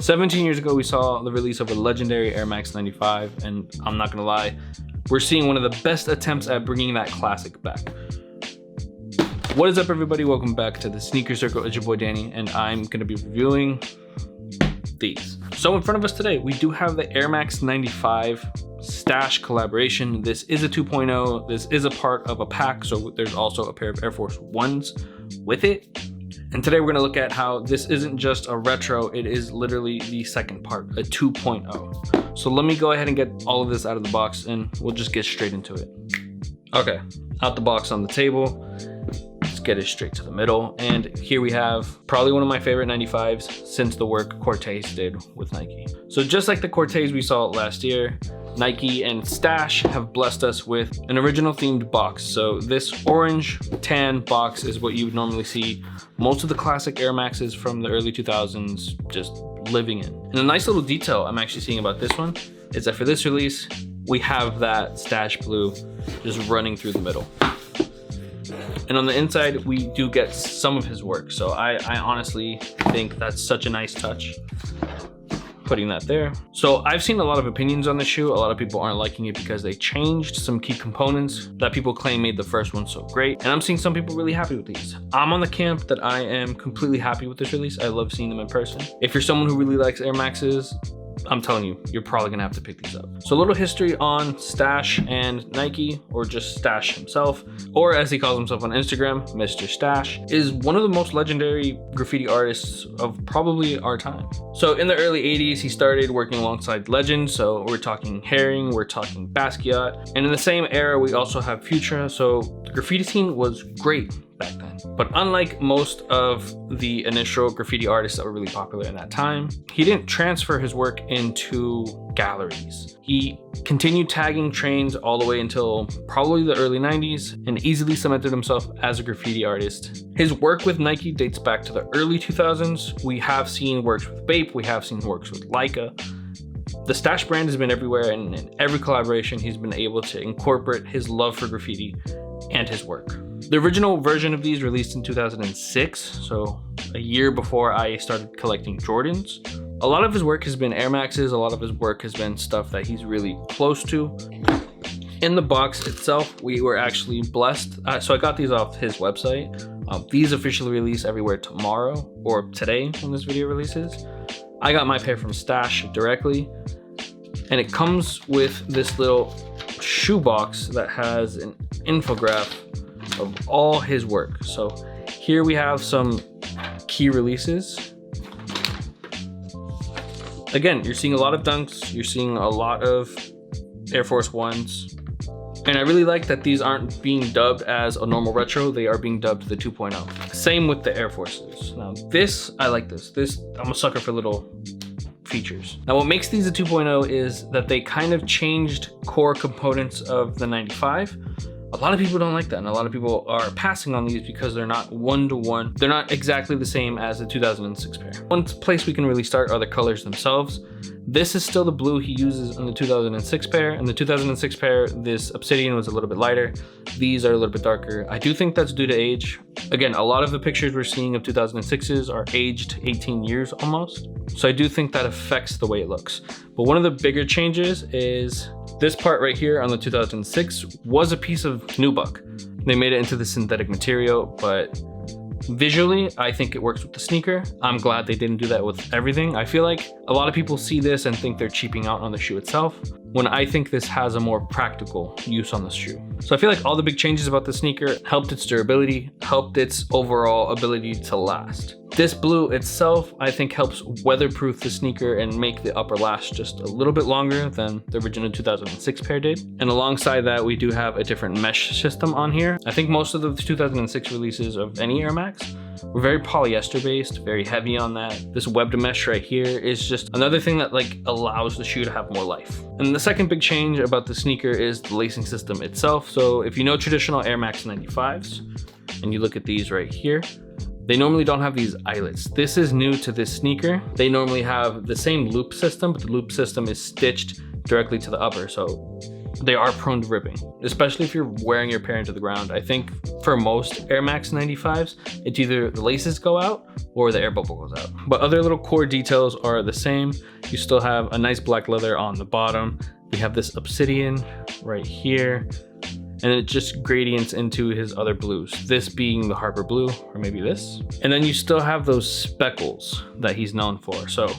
17 years ago, we saw the release of a legendary Air Max 95, and I'm not gonna lie, we're seeing one of the best attempts at bringing that classic back. What is up, everybody? Welcome back to the Sneaker Circle. It's your boy Danny, and I'm gonna be reviewing these. So in front of us today, we do have the Air Max 95 Stash collaboration. This is a 2.0. This is a part of a pack, so there's also a pair of Air Force Ones with it. And today we're gonna look at how this isn't just a retro, it is literally the second part, a 2.0. So let me go ahead and get all of this out of the box and we'll just get straight into it. Okay, out the box on the table. Let's get it straight to the middle. And here we have probably one of my favorite 95s since the work Cortez did with Nike. So just like the Cortez we saw last year, Nike and Stash have blessed us with an original themed box. So this orange tan box is what you would normally see most of the classic Air Maxes from the early 2000s just living in. And a nice little detail I'm actually seeing about this one is that for this release, we have that Stash blue just running through the middle. And on the inside, we do get some of his work. So I honestly think that's such a nice touch. Putting that there. So I've seen a lot of opinions on the shoe. A lot of people aren't liking it because they changed some key components that people claim made the first one so great. And I'm seeing some people really happy with these. I'm on the camp that I am completely happy with this release. I love seeing them in person. If you're someone who really likes Air Maxes, I'm telling you, you're probably gonna have to pick these up. So a little history on Stash and Nike, or just Stash himself, or as he calls himself on Instagram, Mr. Stash, is one of the most legendary graffiti artists of probably our time. So in the early 80s, he started working alongside legends. So we're talking Herring, we're talking Basquiat. And in the same era, we also have Futura. So the graffiti scene was great back then. But unlike most of the initial graffiti artists that were really popular in that time, he didn't transfer his work into galleries. He continued tagging trains all the way until probably the early 90s and easily cemented himself as a graffiti artist. His work with Nike dates back to the early 2000s. We have seen works with BAPE, we have seen works with Leica. The Stash brand has been everywhere, and in every collaboration, he's been able to incorporate his love for graffiti and his work. The original version of these released in 2006, so a year before I started collecting Jordans. A lot of his work has been Air Maxes, a lot of his work has been stuff that he's really close to. In the box itself, we were actually blessed. So I got these off his website. These officially release everywhere tomorrow, or today when this video releases. I got my pair from Stash directly, and it comes with this little shoe box that has an infographic of all his work. So here we have some key releases. Again, you're seeing a lot of Dunks, you're seeing a lot of Air Force Ones. And I really like that these aren't being dubbed as a normal retro, they are being dubbed the 2.0. Same with the Air Forces. Now this, I like this. I'm a sucker for little features. Now what makes these a 2.0 is that they kind of changed core components of the 95. A lot of people don't like that, and a lot of people are passing on these because they're not one-to-one. They're not exactly the same as the 2006 pair. One place we can really start are the colors themselves. This is still the blue he uses in the 2006 pair. In the 2006 pair, this obsidian was a little bit lighter. These are a little bit darker. I do think that's due to age. Again, a lot of the pictures we're seeing of 2006s are aged 18 years almost. So I do think that affects the way it looks. But one of the bigger changes is this part right here on the 2006 was a piece of nubuck. They made it into the synthetic material, but visually, I think it works with the sneaker. I'm glad they didn't do that with everything. I feel like a lot of people see this and think they're cheaping out on the shoe itself, when I think this has a more practical use on the shoe. So I feel like all the big changes about the sneaker helped its durability, helped its overall ability to last. This blue itself, I think, helps weatherproof the sneaker and make the upper last just a little bit longer than the original 2006 pair did. And alongside that, we do have a different mesh system on here. I think most of the 2006 releases of any Air Max were very polyester based, very heavy on that. This webbed mesh right here is just another thing that allows the shoe to have more life. And the second big change about the sneaker is the lacing system itself. So if you know traditional Air Max 95s, and you look at these right here, they normally don't have these eyelets. This is new to this sneaker. They normally have the same loop system, but the loop system is stitched directly to the upper. So they are prone to ripping, especially if you're wearing your pair into the ground. I think for most Air Max 95s, it's either the laces go out or the air bubble goes out. But other little core details are the same. You still have a nice black leather on the bottom. We have this obsidian right here, and it just gradients into his other blues, this being the Harper blue, or maybe this. And then you still have those speckles that he's known for. So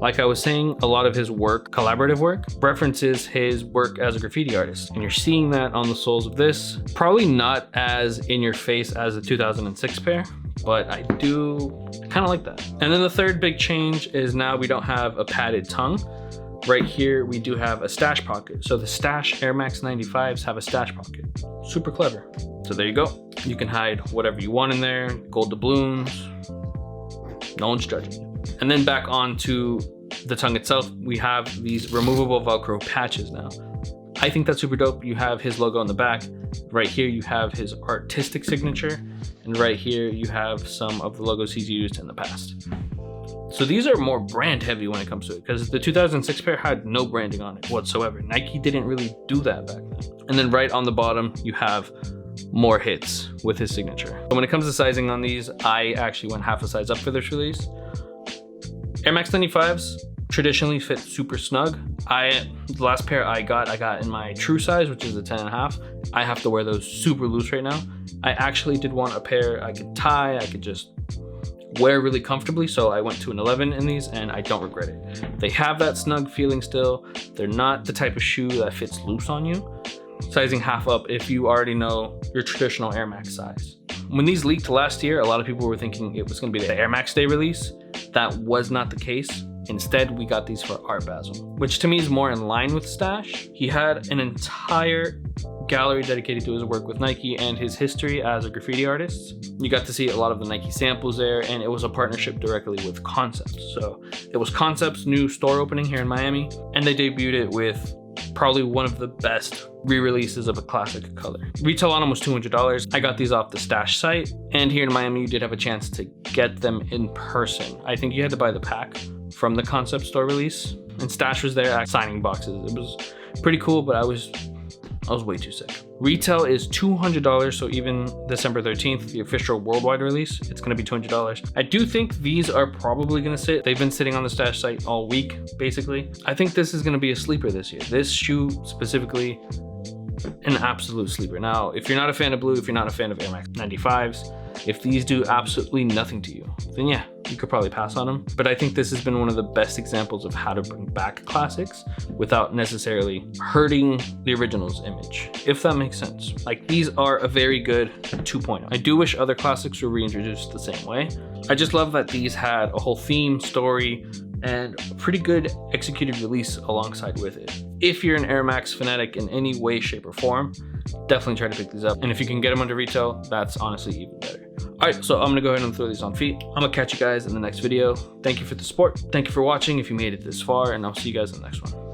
like I was saying, a lot of his work, collaborative work, references his work as a graffiti artist. And you're seeing that on the soles of this. Probably not as in your face as the 2006 pair, but I do kind of like that. And then the third big change is now we don't have a padded tongue. Right here, we do have a stash pocket. So the Stash Air Max 95s have a stash pocket. Super clever. So there you go. You can hide whatever you want in there, gold doubloons. No one's judging you. And then back onto the tongue itself, we have these removable Velcro patches now. I think that's super dope. You have his logo on the back. Right here, you have his artistic signature. And right here, you have some of the logos he's used in the past. So these are more brand heavy when it comes to it, because the 2006 pair had no branding on it whatsoever. Nike didn't really do that back then. And then right on the bottom, you have more hits with his signature. So when it comes to sizing on these, I actually went half a size up for this release. Air Max 95s traditionally fit super snug. The last pair I got in my true size, which is a 10.5. I have to wear those super loose right now. I actually did want a pair I could tie, I could just wear really comfortably, so I went to an 11 in these, and I don't regret it. They have that snug feeling still. They're not the type of shoe that fits loose on you. Sizing half up if you already know your traditional Air Max size. When these leaked last year, a lot of people were thinking it was going to be the Air Max Day release. That was not the case. Instead, we got these for Art Basel, which to me is more in line with Stash. He had an entire gallery dedicated to his work with Nike and his history as a graffiti artist. You got to see a lot of the Nike samples there, and it was a partnership directly with Concepts. So it was Concepts' new store opening here in Miami, and they debuted it with probably one of the best re-releases of a classic color. Retail on them was $200. I got these off the Stash site, and here in Miami, you did have a chance to get them in person. I think you had to buy the pack from the Concept store release, and Stash was there at signing boxes. It was pretty cool, but I was way too sick. Retail is $200, so even December 13th, the official worldwide release, it's gonna be $200. I do think these are probably gonna sit. They've been sitting on the Stash site all week, basically. I think this is gonna be a sleeper this year. This shoe specifically, an absolute sleeper. Now, if you're not a fan of blue, if you're not a fan of Air Max 95s, if these do absolutely nothing to you, then yeah, you could probably pass on them. But I think this has been one of the best examples of how to bring back classics without necessarily hurting the original's image, if that makes sense. Like, these are a very good 2.0. I do wish other classics were reintroduced the same way. I just love that these had a whole theme, story, and a pretty good executed release alongside with it. If you're an Air Max fanatic in any way, shape, or form, definitely try to pick these up. And if you can get them under retail, that's honestly even better. All right, so I'm gonna go ahead and throw these on feet. I'm gonna catch you guys in the next video. Thank you for the support. Thank you for watching if you made it this far, and I'll see you guys in the next one.